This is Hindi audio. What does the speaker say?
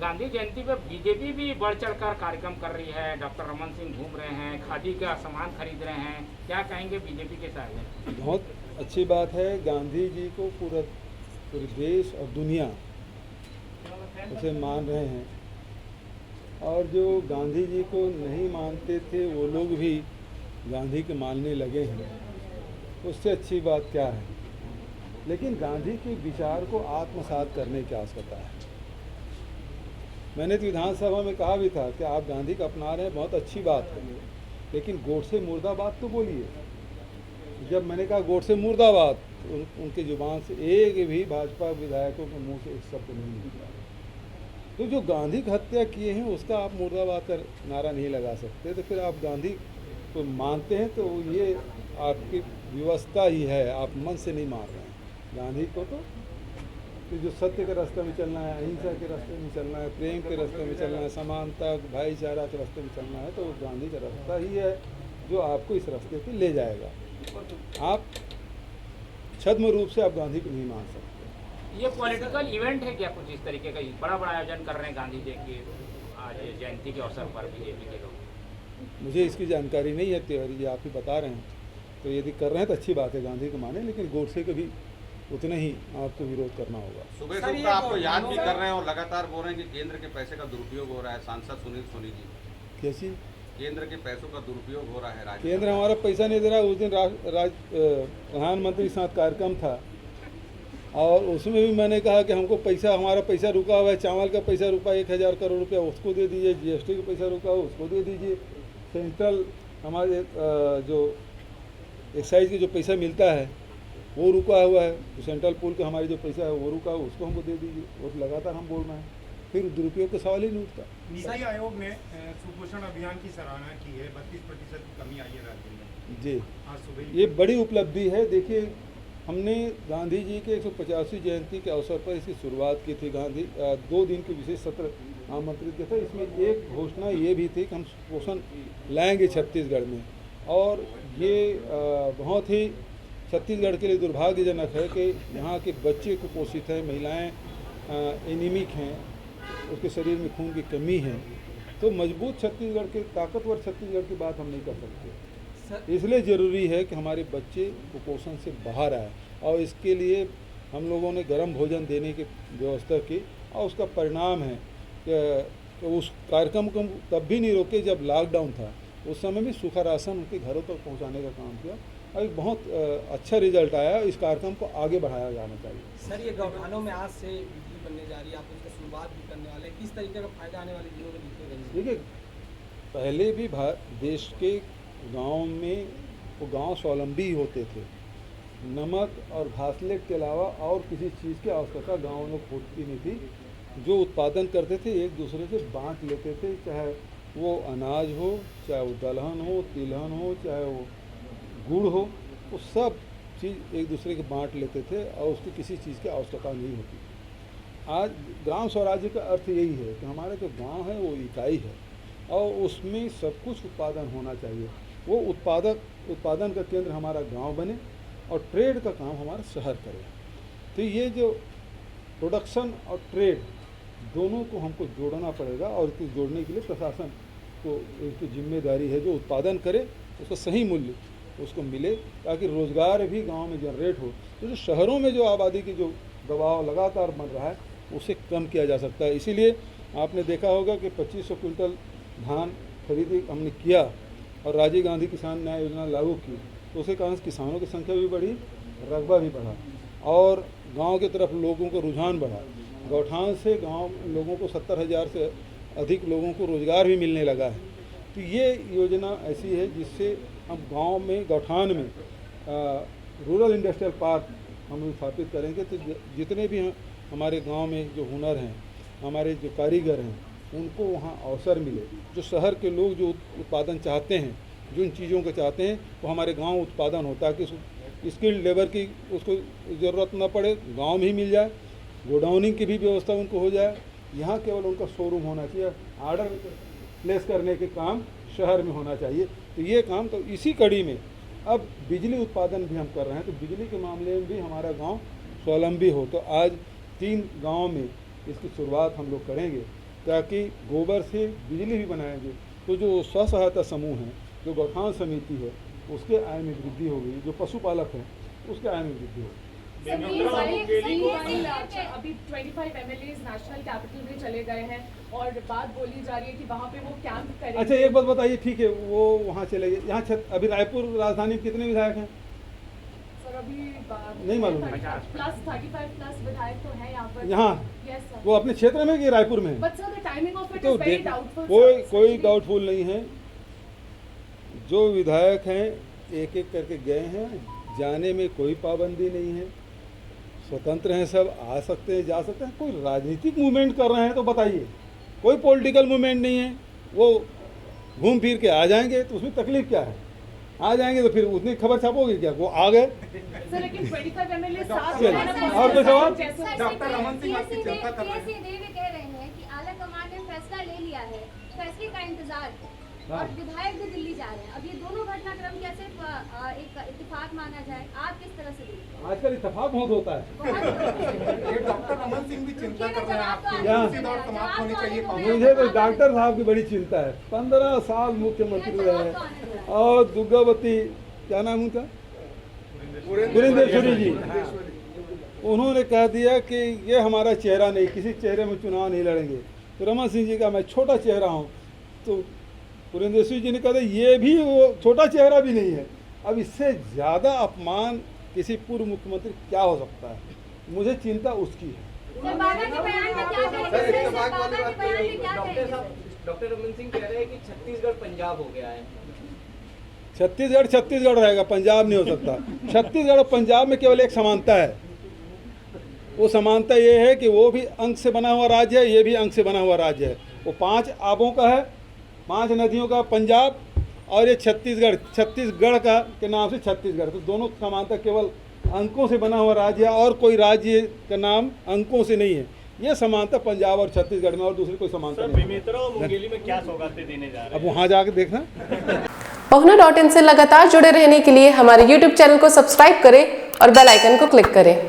गांधी जयंती पे बीजेपी भी बढ़ चढ़कर कार्यक्रम कर रही है। डॉक्टर रमन सिंह घूम रहे हैं, खादी का सामान खरीद रहे हैं, क्या कहेंगे बीजेपी के साथ में? बहुत अच्छी बात है। गांधी जी को पूरे देश और दुनिया उसे मान रहे हैं, और जो गांधी जी को नहीं मानते थे वो लोग भी गांधी के मानने लगे हैं। उससे अच्छी बात क्या है। लेकिन गांधी के विचार को आत्मसात करने की आवश्यकता है। मैंने तो विधानसभा में कहा भी था कि आप गांधी को अपना रहे हैं, बहुत अच्छी बात है, लेकिन गोडसे मुर्दाबाद तो बोलिए। जब मैंने कहा गोडसे मुर्दाबाद, तो उनकी जुबान से एक भी भाजपा विधायकों के मुंह से एक शब्द नहीं निकला। तो जो गांधी की हत्या किए हैं उसका आप मुर्दाबाद का नारा नहीं लगा सकते। तो फिर आप गांधी को मानते हैं तो ये आपकी व्यवस्था ही है, आप मन से नहीं मान रहे हैं गांधी को। तो कि जो सत्य के रास्ते में चलना है, अहिंसा के रास्ते में चलना है, प्रेम के रास्ते में चलना है, समानता भाईचारा के रास्ते में चलना है, तो गांधी का रास्ता ही है जो आपको इस रास्ते पे ले जाएगा। आप छद्म रूप से आप गांधी को नहीं मान सकते। ये पॉलिटिकल इवेंट है क्या कुछ इस तरीके का? बड़ा बड़ा आयोजन कर रहे हैं गांधी जी की आज जयंती के अवसर पर बीजेपी के लोग। मुझे इसकी जानकारी नहीं है, तिवारी जी आप ही बता रहे हैं, तो यदि कर रहे हैं तो अच्छी बात है, गांधी को माने, लेकिन गोडसे को भी उतना ही आपको विरोध करना होगा। सुबह सुबह का आपको याद भी कर रहे हैं और लगातार बोल रहे हैं कि केंद्र के पैसे का दुरुपयोग हो रहा है। सांसद सुनील सोनी जी, कैसी केंद्र के पैसों का दुरुपयोग हो रहा है राज्य केंद्र हमारा पैसा नहीं दे रहा। उस दिन प्रधानमंत्री के साथ कार्यक्रम था और उसमें भी मैंने कहा कि हमको पैसा, हमारा पैसा रुका हुआ है, चावल का पैसा रुका 1000 करोड़ रुपया, उसको दे दीजिए। जीएसटी का पैसा रुका हुआ उसको दे दीजिए। सेंट्रल हमारे जो एक्साइज के जो पैसा मिलता है वो रुका हुआ है, तो सेंट्रल पूल का हमारी जो पैसा है वो रुका हुआ, उसको हमको दे दीजिए। और लगातार हम बोल रहे हैं, फिर दुरुपयोग का सवाल ही नहीं उठता। नीति आयोग ने सुपोषण अभियान की सराहना की है। 32% की कमी आई है राज्य में जी, आज सुबह। ये बड़ी उपलब्धि है। देखिए, हमने गांधी जी के 150वीं जयंती के अवसर पर इसकी शुरुआत की थी। गांधी 2 दिन के विशेष सत्र आमंत्रित किया था। इसमें एक घोषणा ये भी थी कि हम पोषण लाएंगे छत्तीसगढ़ में। और ये बहुत ही छत्तीसगढ़ के लिए दुर्भाग्यजनक है कि यहाँ के बच्चे कुपोषित हैं, महिलाएं एनीमिक हैं, उसके शरीर में खून की कमी है। तो मजबूत छत्तीसगढ़ के, ताकतवर छत्तीसगढ़ की बात हम नहीं कर सकते। इसलिए ज़रूरी है कि हमारे बच्चे कुपोषण से बाहर आए, और इसके लिए हम लोगों ने गर्म भोजन देने की व्यवस्था की। और उसका परिणाम है कि उस कार्यक्रम को तब भी नहीं रोके जब लॉकडाउन था। उस समय भी सूखा राशन उनके घरों तक पहुंचाने का काम किया और एक बहुत अच्छा रिजल्ट आया। इस कार्यक्रम को आगे बढ़ाया जाना चाहिए। सर, ये गौठानों में आज से बिजली बनने जा रही है, आप उसका शुरुआत भी करने वाले हैं, किस तरीके का फायदा आने वाले दिनों में दिखेगा? देखिए, पहले भी देश के गांव में वो गांव स्वावलंबी होते थे। नमक और घासलेट के अलावा और किसी चीज़ की आवश्यकता गाँव में होती नहीं थी। जो उत्पादन करते थे एक दूसरे से बांट लेते थे, चाहे वो अनाज हो, चाहे वो दलहन हो, तिलहन हो, चाहे वो गुड़ हो, वो सब चीज़ एक दूसरे के बांट लेते थे और उसकी किसी चीज़ की आवश्यकता नहीं होती। आज ग्राम स्वराज्य का अर्थ यही है कि हमारा जो गांव है वो इकाई है और उसमें सब कुछ उत्पादन होना चाहिए। वो उत्पादन का केंद्र हमारा गांव बने और ट्रेड का काम हमारा शहर करे। तो ये जो प्रोडक्शन और ट्रेड दोनों को हमको जोड़ना पड़ेगा, और इसको जोड़ने के लिए प्रशासन को एक तो जिम्मेदारी है जो उत्पादन करे उसका सही मूल्य उसको मिले, ताकि रोज़गार भी गांव में जनरेट हो। तो जो शहरों में जो आबादी की जो दबाव लगातार बन रहा है उसे कम किया जा सकता है। इसीलिए आपने देखा होगा कि 2500 क्विंटल धान खरीदी हमने किया और राजीव गांधी किसान न्याय योजना लागू की, तो उसके कारण किसानों की संख्या भी बढ़ी, रकबा भी बढ़ा और गांव की तरफ लोगों का रुझान बढ़ा। गौठान से गांव लोगों को 70,000 से अधिक लोगों को रोज़गार भी मिलने लगा है। तो ये योजना ऐसी है जिससे हम गांव में, गौठान में रूरल इंडस्ट्रियल पार्क हम स्थापित करेंगे। तो जितने भी हमारे गांव में जो हुनर हैं, हमारे जो कारीगर हैं, उनको वहाँ अवसर मिले। जो शहर के लोग जो उत्पादन चाहते हैं, जो इन चीज़ों को चाहते हैं, वो हमारे गांव उत्पादन होता है कि स्किल्ड लेबर की उसको ज़रूरत न पड़े, गांव में ही मिल जाए। गोडाउनिंग की भी व्यवस्था उनको हो जाए। यहाँ केवल उनका शोरूम होना चाहिए, आर्डर प्लेस करने के काम शहर में होना चाहिए। तो ये काम, तो इसी कड़ी में अब बिजली उत्पादन भी हम कर रहे हैं। तो बिजली के मामले में भी हमारा गांव स्वावलंबी हो। तो आज 3 गांव में इसकी शुरुआत हम लोग करेंगे ताकि गोबर से बिजली भी बनाएंगे तो जो स्व सहायता समूह हैं, जो गौठान समिति है, उसके आय में वृद्धि होगी, जो पशुपालक हैं उसके आय में वृद्धि होगी। अभी 25 MLAs नेशनल कैपिटल में चले गए हैं और बात बोली जा रही है कि वहाँ पे वो कैंप करेंगे। अच्छा एक बात बताइए, ठीक है वो वहाँ चले गए, यहाँ अभी रायपुर राजधानी में कितने विधायक हैं? सर अभी नहीं मालूम। प्लस 35 प्लस विधायक तो है यहाँ पर। यहाँ यस सर। वो अपने क्षेत्र में कि रायपुर में? But sir the timing of it तो इज वेरी डाउटफुल। कोई डाउटफुल नहीं है। जो विधायक हैं एक एक करके गए हैं, जाने में कोई पाबंदी नहीं है, स्वतंत्र हैं, सब आ सकते हैं जा सकते हैं। कोई राजनीतिक मूवमेंट कर रहे हैं तो बताइए, कोई पॉलिटिकल मूवमेंट नहीं है, वो घूम फिर के आ जाएंगे तो उसमें तकलीफ क्या है? आ जाएंगे तो फिर उतनी खबर छापोगे क्या? वो आ गए। सर लेकिन 25 MLA साथ और कोई सवाल? डॉक्टर रमन सिंह आपकी चिंता कर रहे हैं। देवी कह रहे हैं कि आला कमान ने फैसला ले लिया है, फैसले का इंतजार है हाँ। और विधायक भी दिल्ली जा रहे हैं। अब ये दोनों घटनाक्रम कैसे एक इत्तेफाक माना जाए? आप किस तरह से देखते हैं? आजकल इत्तेफाक बहुत होता है। ये डॉक्टर रमन सिंह भी चिंता कर रहे हैं आपकी यहाँ। उसी दौर समाप्त होनी चाहिए मुझे तो डॉक्टर साहब की बड़ी चिंता है। 15 साल मुख्यमंत्री रहे और दुर्गावती क्या नाम उनका, पुरेंद्रेश्वरी जी, उन्होंने कह दिया कि ये हमारा चेहरा नहीं, किसी चेहरे में चुनाव नहीं लड़ेंगे। तो रमन सिंह जी का मैं छोटा चेहरा हूँ, तो पुरेंद्रेश्वरी जी ने कहा ये भी वो छोटा चेहरा भी नहीं है। अब इससे ज़्यादा अपमान किसी पूर्व मुख्यमंत्री क्या हो सकता है? मुझे चिंता उसकी है। सर बाबा के बयान में क्या कहेंगे? सर बाबा के बयान में क्या कहेंगे? डॉक्टर रमन सिंह कह रहे हैं कि छत्तीसगढ़ पंजाब हो गया है। छत्तीसगढ़ रहेगा, पंजाब नहीं हो सकता। छत्तीसगढ़ और पंजाब में केवल एक समानता है, वो समानता ये है कि वो भी अंक से बना हुआ राज्य है, ये भी अंक से बना हुआ राज्य है। वो 5 आबों का है, 5 नदियों का पंजाब, और ये छत्तीसगढ़ का के नाम से छत्तीसगढ़। तो दोनों समानता केवल अंकों से बना हुआ राज्य है, और कोई राज्य का नाम अंकों से नहीं है। ये समानता पंजाब और छत्तीसगढ़ में, और दूसरी कोई समानता नहीं। बेमेतरा और मुंगेली में क्या सौगातें देने जा रहे हैं? अब वहाँ जाकर देखना। पहुना.in से लगातार जुड़े रहने के लिए हमारे YouTube चैनल को सब्सक्राइब करें और बेल आइकन को क्लिक करें।